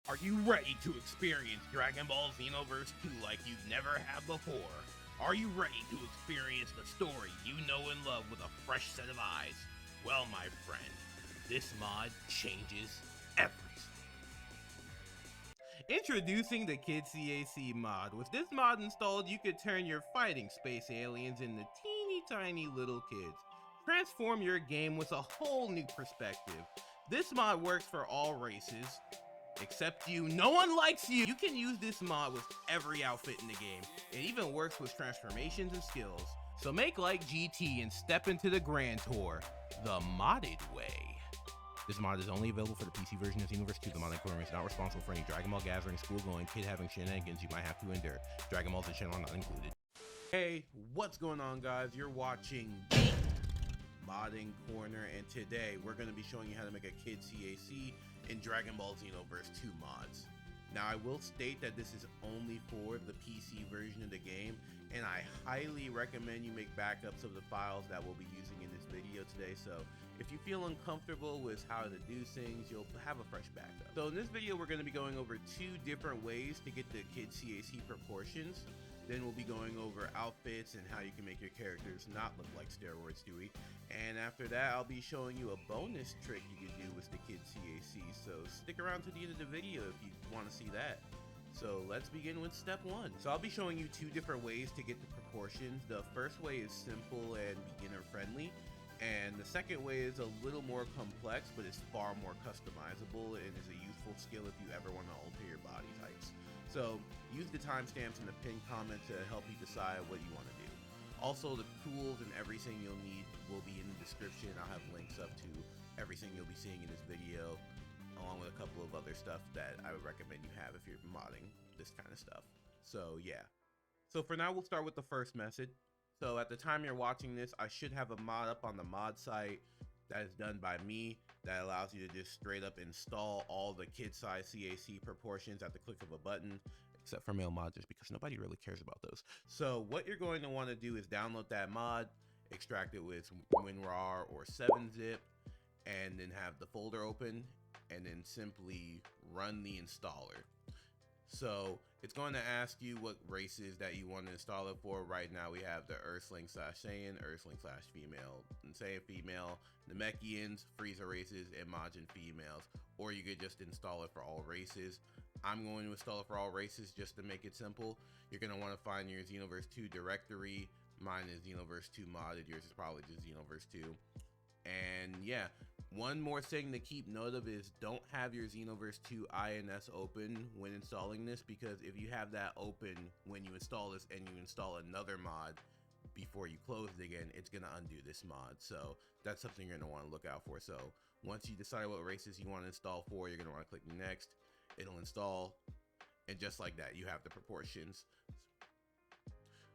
Are you ready to experience Dragon Ball Xenoverse 2 like you've never had before? Are you ready to experience the story you know and love with a fresh set of eyes? Well, my friend, this mod changes everything. Introducing the Kid C.A.C mod. With this mod installed, you could turn your fighting space aliens into teeny tiny little kids. Transform your game with a whole new perspective. This mod works for all races, except you. No one likes you! You can use this mod with every outfit in the game. It even works with transformations and skills. So make like GT and step into the Grand Tour, the modded way. This mod is only available for the PC version of Xenoverse 2. The modding program is not responsible for any Dragon Ball gathering, school going, kid having shenanigans you might have to endure. Dragon Balls and channel are not included. Hey, what's going on, guys? You're watching Modding Corner, and today we're going to be showing you how to make a Kid C.A.C in Dragon Ball Xenoverse 2 mods. Now, I will state that this is only for the PC version of the game, and I highly recommend you make backups of the files that we'll be using in this video today. So if you feel uncomfortable with how to do things, you'll have a fresh backup. So in this video, we're going to be going over two different ways to get the Kid C.A.C proportions. Then we'll be going over outfits and how you can make your characters not look like steroids Dewey. And after that, I'll be showing you a bonus trick you can do with the Kid C.A.C. So stick around to the end of the video if you want to see that. So let's begin with step one. So I'll be showing you two different ways to get the proportions. The first way is simple and beginner friendly. And the second way is a little more complex, but it's far more customizable and is a useful skill if you ever want to alter your body types. So use the timestamps in the pinned comment to help you decide what you want to do. Also, the tools and everything you'll need will be in the description. I'll have links up to everything you'll be seeing in this video, along with a couple of other stuff that I would recommend you have if you're modding this kind of stuff. So yeah. So for now, we'll start with the first method. So at the time you're watching this, I should have a mod up on the mod site that is done by me that allows you to just straight up install all the kid size C.A.C proportions at the click of a button, except for male mods, just because nobody really cares about those. So what you're going to want to do is download that mod, extract it with WinRAR or 7-zip, and then have the folder open, and then simply run the installer. So it's going to ask you what races that you want to install it for. Right now we have the Earthling/Saiyan, Earthling/female, and Saiyan female, Namekians, Frieza races, and Majin females. Or you could just install it for all races. I'm going to install it for all races just to make it simple. You're going to want to find your Xenoverse 2 directory. Mine is Xenoverse 2 modded. Yours is probably just Xenoverse 2. And yeah, one more thing to keep note of is don't have your Xenoverse 2 INS open when installing this, because if you have that open when you install this and you install another mod before you close it again, it's going to undo this mod. So that's something you're going to want to look out for. So once you decide what races you want to install for, you're going to want to click next. It'll install, and just like that, you have the proportions.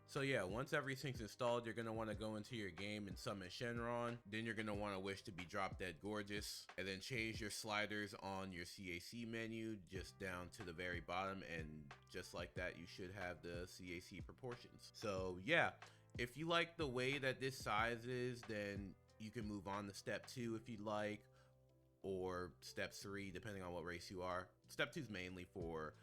So yeah, once everything's installed, you're going to want to go into your game and summon Shenron. Then you're going to want to wish to be drop dead gorgeous, and then change your sliders on your CAC menu just down to the very bottom, and just like that, you should have the CAC proportions. So yeah, if you like the way that this size is, then you can move on to step 2 if you'd like, or step 3 depending on what race you are. Step 2 is mainly for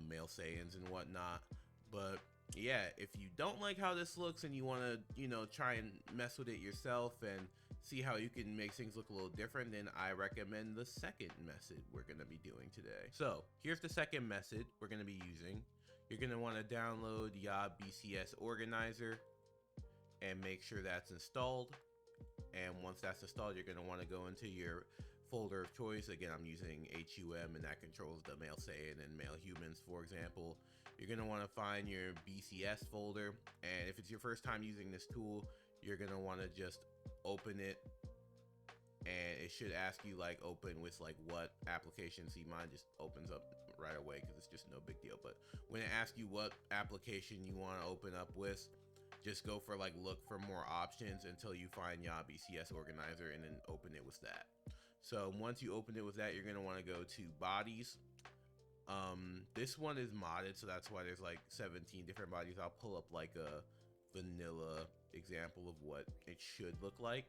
male Saiyans and whatnot, but yeah, if you don't like how this looks and you want to, try and mess with it yourself and see how you can make things look a little different, then I recommend the second method we're going to be doing today. So here's the second method we're going to be using. You're going to want to download BCS Organizer and make sure that's installed. And once that's installed, you're going to want to go into your folder of choice. Again, I'm using HUM, and that controls the male Saiyan and male humans, for example. You're going to want to find your BCS folder, and if it's your first time using this tool, you're going to want to just open it, and it should ask you like open with like what application. See, mine just opens up right away because it's just no big deal. But when it asks you what application you want to open up with, just go for like look for more options until you find BCS Organizer, and then open it with that. So once you open it with that, you're going to want to go to bodies. This one is modded, so that's why there's like 17 different bodies. I'll pull up like a vanilla example of what it should look like.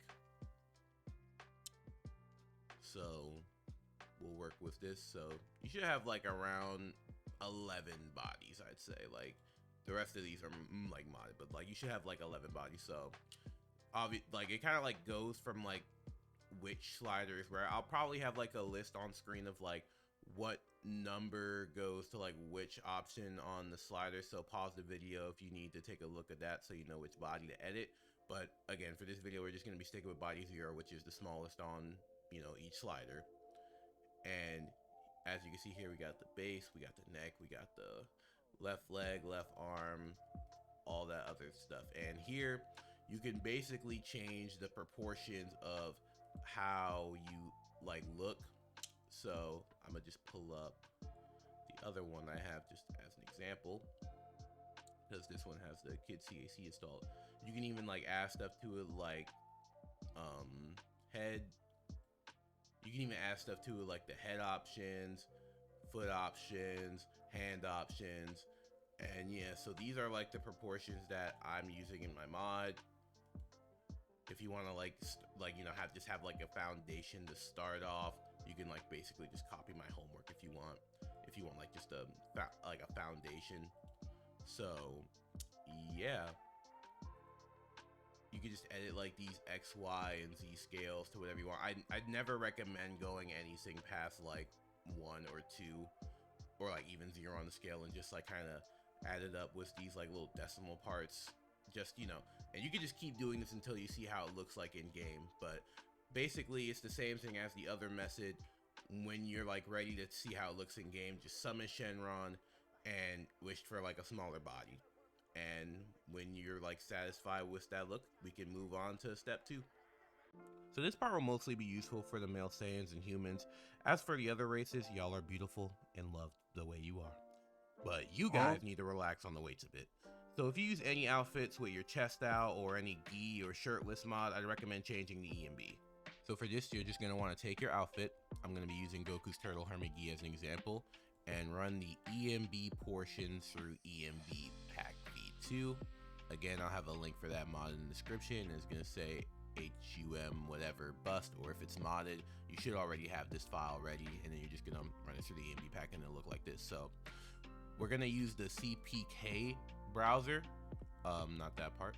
So will work with this. So you should have like around 11 bodies, I'd say. Like the rest of these are like modded, but like you should have like 11 bodies. So like it kind of like goes from like which sliders where I'll probably have like a list on screen of like what number goes to like which option on the slider. So pause the video if you need to take a look at that so you know which body to edit. But again, for this video, we're just going to be sticking with body 0, which is the smallest on, you know, each slider. And as you can see here, we got the base, we got the neck, we got the left leg, left arm, all that other stuff. And here you can basically change the proportions of how you like look. So I'm gonna just pull up the other one I have just as an example, because this one has the Kid C.A.C installed. You can even like add stuff to it like head. You can even add stuff to it like the head options, foot options, hand options. And yeah, so these are like the proportions that I'm using in my mod. If you want to like you know, have like a foundation to start off, you can like basically just copy my homework if you want. If you want like just a foundation. So yeah, you can just edit like these X, Y, and Z scales to whatever you want. I'd never recommend going anything past like 1 or 2, or like even 0 on the scale, and just like kind of add it up with these like little decimal parts. Just, you know, and you can just keep doing this until you see how it looks like in game. But basically it's the same thing as the other method. When you're like ready to see how it looks in game, just summon Shenron and wish for like a smaller body. And when you're like satisfied with that look, we can move on to step 2. So this part will mostly be useful for the male Saiyans and humans. As for the other races, y'all are beautiful and loved the way you are. But you guys need to relax on the weights a bit. So if you use any outfits with your chest out or any gi or shirtless mod, I'd recommend changing the EMB. So for this, you're just going to want to take your outfit. I'm going to be using Goku's Turtle Hermit Gi as an example, and run the EMB portions through EMB Pack V2. Again, I'll have a link for that mod in the description. It's going to say HUM whatever bust, or if it's modded, you should already have this file ready, and then you're just going to run it through the EMB pack and it'll look like this. So we're going to use the CPK browser, not that part,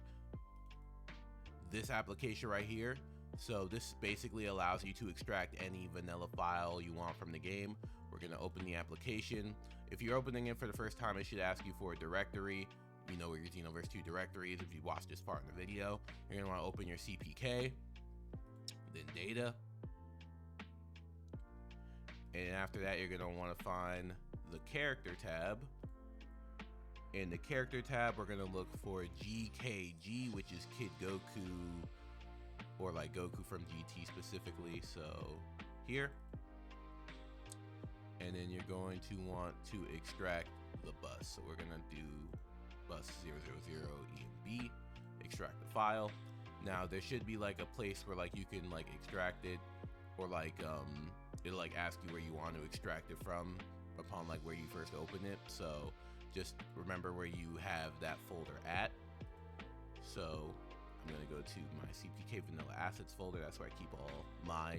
this application right here. So this basically allows you to extract any vanilla file you want from the game. We're going to open the application. If you're opening it for the first time, it should ask you for a directory. You know where your Xenoverse 2 directory is if you watched this part in the video. You're going to want to open your CPK, then data, and after that you're going to want to find the character tab. In the character tab, we're going to look for GKG, which is Kid Goku, or like Goku from GT specifically. So here, and then you're going to want to extract the bus. So we're going to do bus 000 EMB, extract the file. Now there should be like a place where like you can like extract it, or like it'll like ask you where you want to extract it from upon like where you first open it. So just remember where you have that folder at. So I'm gonna go to my CPK vanilla assets folder. That's where I keep all my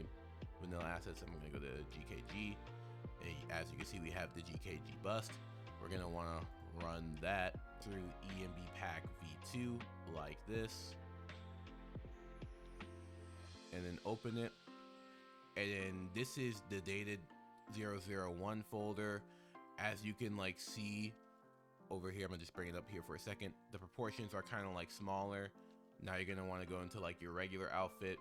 vanilla assets. I'm gonna go to GKG. And as you can see, we have the GKG bust. We're gonna wanna run that through EMB pack V2 like this. And then open it. And then this is the dated 001 folder. As you can like see over here, I'm gonna just bring it up here for a second. The proportions are kind of like smaller. Now you're gonna want to go into like your regular outfit,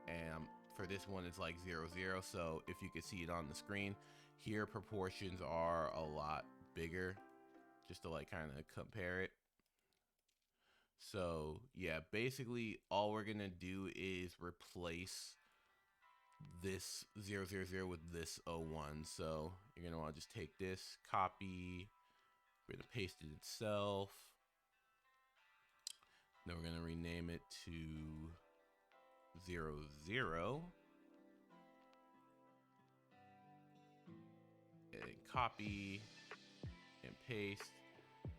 and for this one it's like 00. So if you can see it on the screen here, proportions are a lot bigger, just to like kind of compare it. So yeah, basically all we're gonna do is replace this 000 with this 01. So you're gonna want to just take this, copy, we're gonna paste it itself. Then we're gonna rename it to 00. And copy and paste.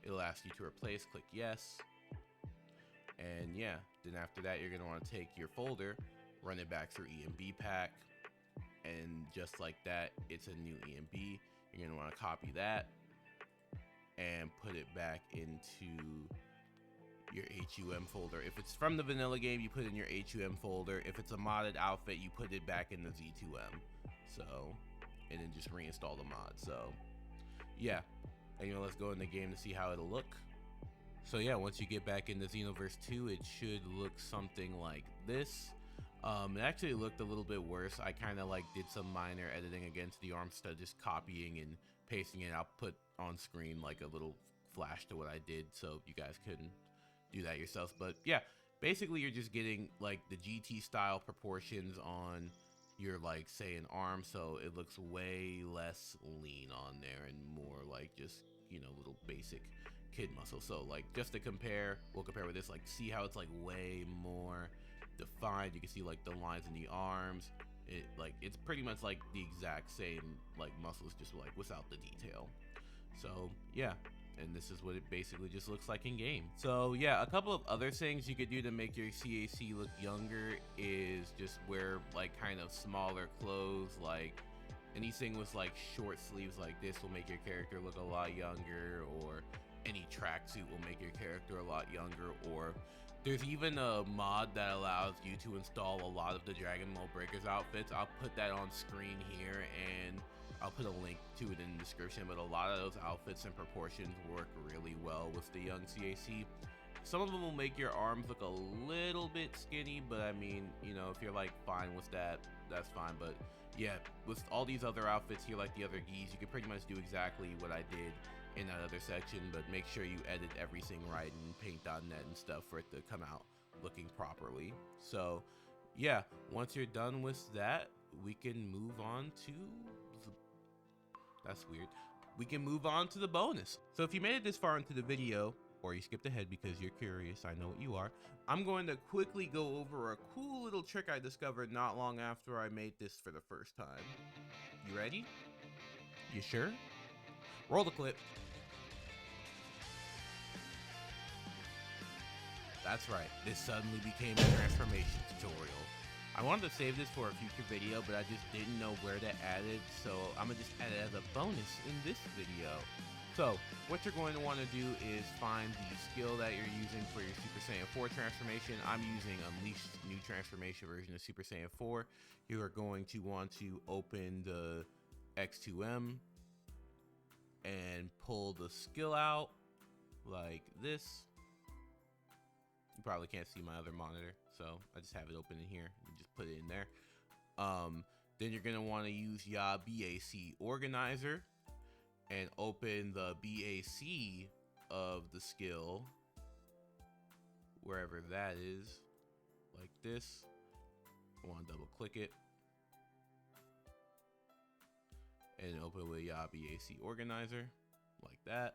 It'll ask you to replace, click yes. And yeah, then after that, you're gonna want to take your folder, run it back through EMB pack, and just like that, it's a new EMB. You're gonna want to copy that and put it back into your HUM folder. If it's from the vanilla game, you put it in your HUM folder. If it's a modded outfit, you put it back in the Z2M. So, and then just reinstall the mod. So yeah, and let's go in the game to see how it'll look. So yeah, once you get back into Xenoverse 2, it should look something like this. It actually looked a little bit worse. I kind of like did some minor editing against the arm instead of just copying and pasting it. I'll put on screen like a little flash to what I did so you guys couldn't do that yourselves. But yeah, basically you're just getting like the GT style proportions on your, like, say an arm, so it looks way less lean on there and more like just, you know, little basic kid muscle. So like just to compare, we'll compare with this. Like, see how it's like way more defined. You can see like the lines in the arms. It's pretty much like the exact same like muscles, just like without the detail. So yeah, and this is what it basically just looks like in game. So yeah, a couple of other things you could do to make your C.A.C. look younger is just wear like kind of smaller clothes. Like anything with like short sleeves like this will make your character look a lot younger, or any tracksuit will make your character a lot younger. Or there's even a mod that allows you to install a lot of the Dragon Ball Breakers outfits. I'll put that on screen here, and I'll put a link to it in the description, but a lot of those outfits and proportions work really well with the young C.A.C. Some of them will make your arms look a little bit skinny, but I mean, you know, if you're like fine with that, that's fine. But yeah, with all these other outfits here, like the other geese, you can pretty much do exactly what I did in that other section, but make sure you edit everything right in paint.net and stuff for it to come out looking properly. So yeah, once you're done with that, we can move on to that's weird. We can move on to the bonus. So if you made it this far into the video, or you skipped ahead because you're curious, I know what you are, I'm going to quickly go over a cool little trick I discovered not long after I made this for the first time. You ready? You sure? Roll the clip. That's right, this suddenly became a transformation tutorial. I wanted to save this for a future video, but I just didn't know where to add it, so I'm gonna just add it as a bonus in this video. So what you're going to want to do is find the skill that you're using for your Super Saiyan 4 transformation. I'm using Unleashed New Transformation version of Super Saiyan 4. You are going to want to open the X2M and pull the skill out like this. You probably can't see my other monitor, so I just have it open in here and just put it in there. Then you're gonna want to use your BAC organizer and open the BAC of the skill wherever that is, like this. I want to double click it and open with your BAC organizer like that.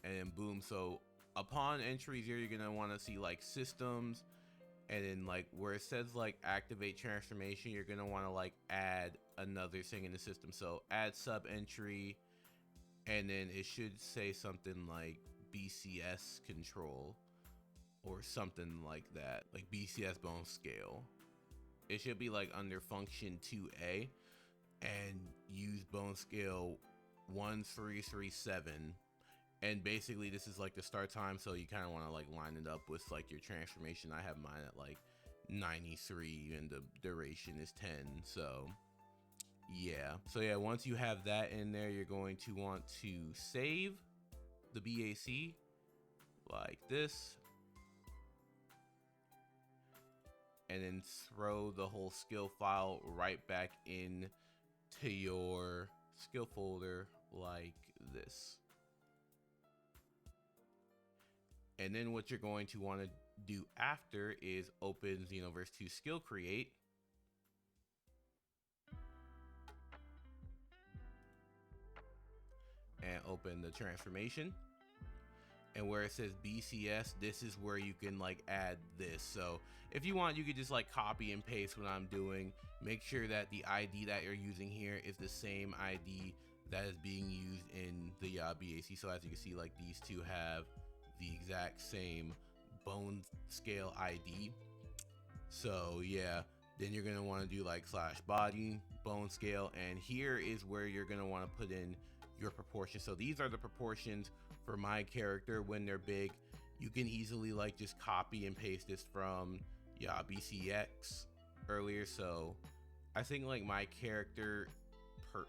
And boom, so upon entry here, you're gonna want to see like systems, and then like where it says like activate transformation, you're gonna want to like add another thing in the system. So add sub entry, and then it should say something like BCS control or something like that, like BCS bone scale. It should be like under function 2A, and use bone scale 1337. And basically this is like the start time, so you kind of want to like line it up with like your transformation. I have mine at like 93 and the duration is 10. So yeah, once you have that in there, you're going to want to save the BAC like this, and then throw the whole skill file right back in to your skill folder like this. And then what you're going to want to do after is open Xenoverse 2 Skill Create. And open the transformation. And where it says BCS, this is where you can like add this. So if you want, you could just like copy and paste what I'm doing. Make sure that the ID that you're using here is the same ID that is being used in the BAC. So as you can see, like these two have the exact same bone scale ID. So yeah, then you're gonna want to do like slash body, bone scale, and here is where you're gonna want to put in your proportions. So these are the proportions for my character when they're big. You can easily like just copy and paste this from BCX earlier. So I think like my character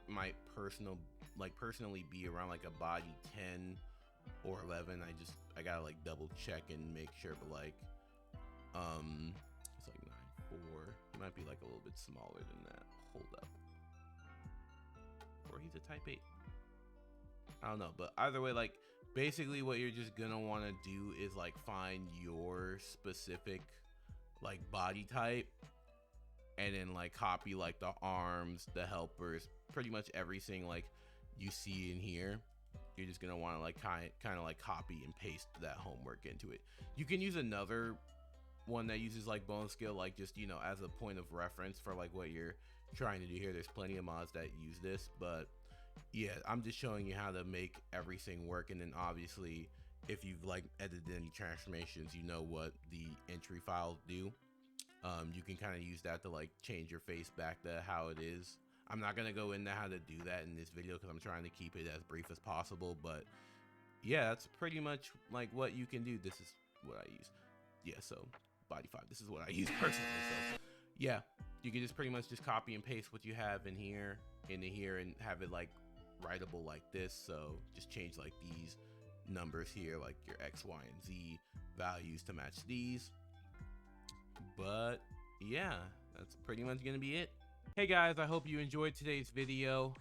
might personally be around like a body 10 or 11. I gotta like double check and make sure, but like it's like 9'4". He might be like a little bit smaller than that. Hold up. Or he's a type 8. I don't know, but either way, like basically what you're just gonna want to do is like find your specific like body type, and then like copy like the arms, the helpers, pretty much everything like you see in here. You're just gonna want to like kind of like copy and paste that homework into it. You can use another one that uses like bone scale, like just, you know, as a point of reference for like what you're trying to do here. There's plenty of mods that use this, but yeah, I'm just showing you how to make everything work. And then obviously if you've like edited any transformations, you know what the entry files do. You can kind of use that to like change your face back to how it is. I'm not gonna go into how to do that in this video because I'm trying to keep it as brief as possible, but yeah, that's pretty much like what you can do. This is what I use. Yeah, so body 5, this is what I use personally. So yeah, you can just pretty much just copy and paste what you have in here into here and have it like writable like this. So just change like these numbers here, like your X, Y, and Z values to match these. But yeah, that's pretty much gonna be it. Hey guys, I hope you enjoyed today's video.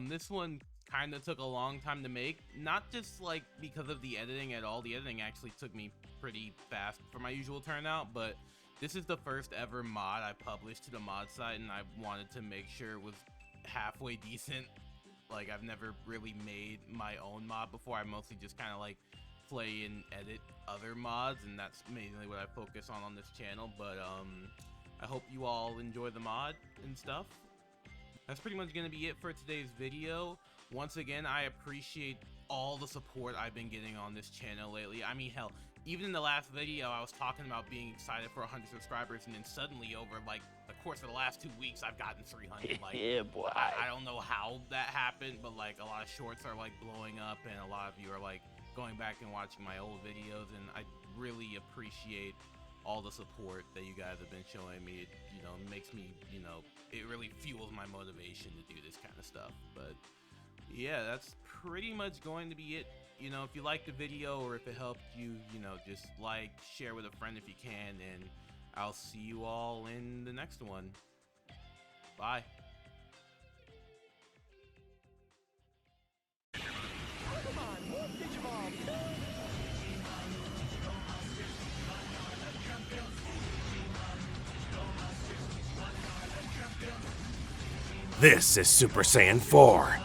This one kind of took a long time to make, not just like because of the editing at all. The editing actually took me pretty fast for my usual turnout, but this is the first ever mod I published to the mod site, and I wanted to make sure it was halfway decent. Like, I've never really made my own mod before. I mostly just kind of like play and edit other mods, and that's mainly what I focus on this channel. But I hope you all enjoy the mod and stuff. That's pretty much gonna be it for today's video. Once again, I appreciate all the support I've been getting on this channel lately. I mean, hell, even in the last video I was talking about being excited for 100 subscribers, and then suddenly over like the course of the last 2 weeks I've gotten 300. Like, yeah, boy. I don't know how that happened, but like a lot of shorts are like blowing up, and a lot of you are like going back and watching my old videos, and I really appreciate all the support that you guys have been showing me. It, you know, makes me, you know, it really fuels my motivation to do this kind of stuff. But yeah, that's pretty much going to be it. You know, if you liked the video or if it helped you, you know, just like, share with a friend if you can, and I'll see you all in the next one. Bye. Come on, more Digimon! This is Super Saiyan 4.